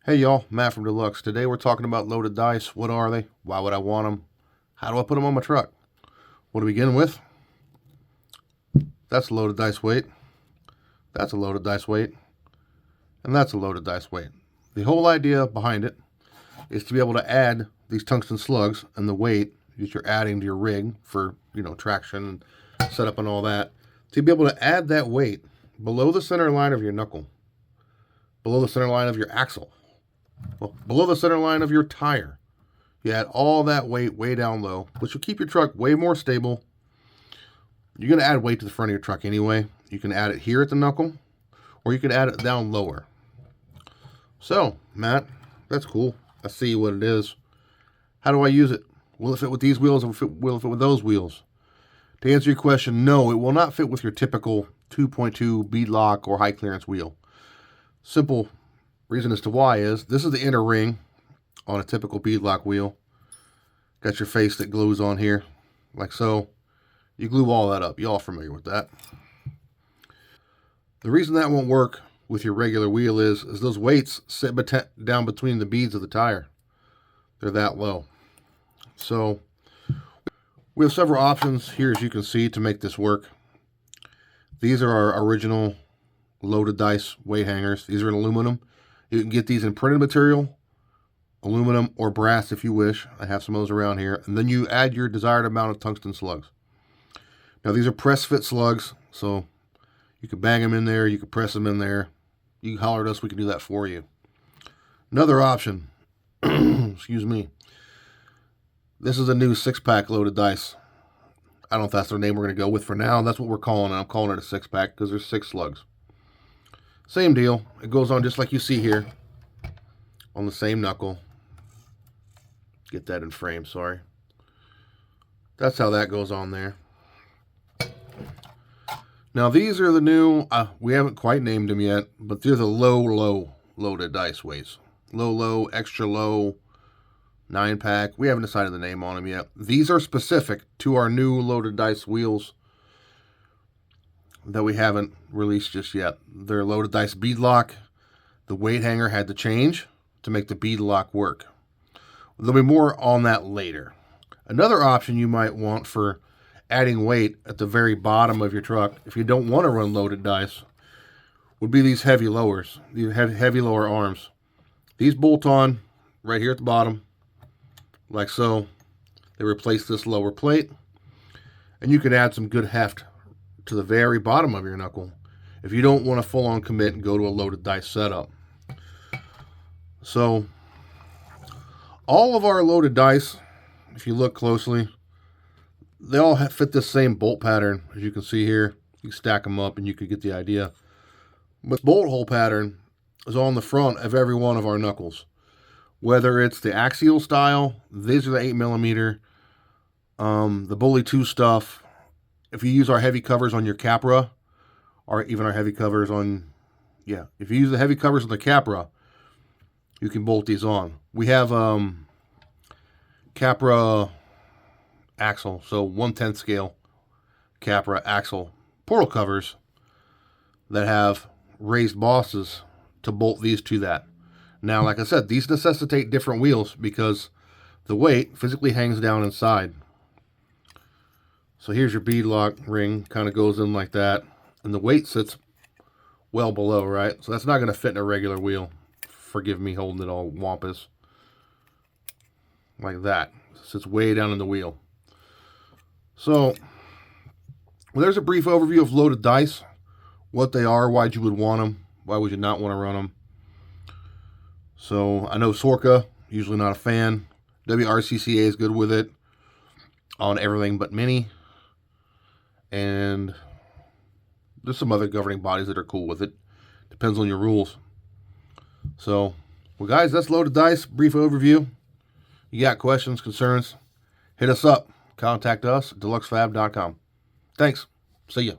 Hey y'all, Matt from Dlux. Today we're talking about loaded dice. What are they? Why would I want them? How do I put them on my truck? What to begin with? That's a loaded dice weight. That's a loaded dice weight. And that's a loaded dice weight. The whole idea behind it is to be able to add these tungsten slugs and the weight that you're adding to your rig for, traction and setup and all that, to be able to add that weight below the center line of your knuckle, below the center line of your axle, well, below the center line of your tire. You add all that weight way down low, which will keep your truck way more stable. You're going to add weight to the front of your truck anyway. You can add it here at the knuckle, or you can add it down lower. So, Matt, that's cool. I see what it is. How do I use it? Will it fit with these wheels, or will it fit with those wheels? To answer your question, no, it will not fit with your typical 2.2 bead lock or high clearance wheel. Simple reason as to why is this is the inner ring on a typical bead lock wheel. Got your face that glues on here, like so. You glue all that up. You all familiar with that. The reason that won't work with your regular wheel is those weights sit down between the beads of the tire. They're that low. So we have several options here, as you can see, to make this work. These are our original loaded dice weight hangers. These are in aluminum. You can get these in printed material, aluminum, or brass if you wish. I have some of those around here. And then you add your desired amount of tungsten slugs. Now these are press fit slugs, so you can bang them in there, you can press them in there. You can holler at us, we can do that for you. Another option, excuse me. This is a new 6-pack loaded dice. I don't know if that's their name we're going to go with for now. That's what we're calling it. I'm calling it a 6-pack because there's 6 slugs. Same deal. It goes on just like you see here on the same knuckle. Get that in frame, sorry. That's how that goes on there. Now these are the new, we haven't quite named them yet, but they're the low loaded dice weights. Low, extra low, 9-pack. We haven't decided the name on them yet. These are specific to our new loaded dice wheels that we haven't released just yet. They're loaded dice bead lock. The weight hanger had to change to make the bead lock work. There'll be more on that later. Another option you might want for adding weight at the very bottom of your truck, if you don't want to run loaded dice, would be these heavy lowers, these heavy lower arms. These bolt on right here at the bottom, like so. They replace this lower plate, and you can add some good heft to the very bottom of your knuckle if you don't want to full on commit and go to a loaded dice setup. So all of our loaded dice, if you look closely, they all fit the same bolt pattern. As you can see here, you stack them up and you can get the idea. But bolt hole pattern is on the front of every one of our knuckles. Whether it's the axial style, these are the 8mm, the Bully 2 stuff. If you use our heavy covers on your Capra, or even our heavy covers on, if you use the heavy covers on the Capra, you can bolt these on. We have Capra axle, so 1/10 scale Capra axle portal covers that have raised bosses to bolt these to that. Now, like I said, these necessitate different wheels because the weight physically hangs down inside. So here's your bead lock ring, kind of goes in like that, and the weight sits well below, right? So that's not going to fit in a regular wheel. Forgive me holding it all wampus. Like that. It sits way down in the wheel. So, well, there's a brief overview of loaded dice, what they are, why you would want them, why would you not want to run them. So, I know Sorka, usually not a fan. WRCCA is good with it on everything but mini. And there's some other governing bodies that are cool with it. Depends on your rules. So, well guys, that's loaded dice, brief overview. You got questions, concerns, hit us up. Contact us at dluxfab.com. Thanks. See ya.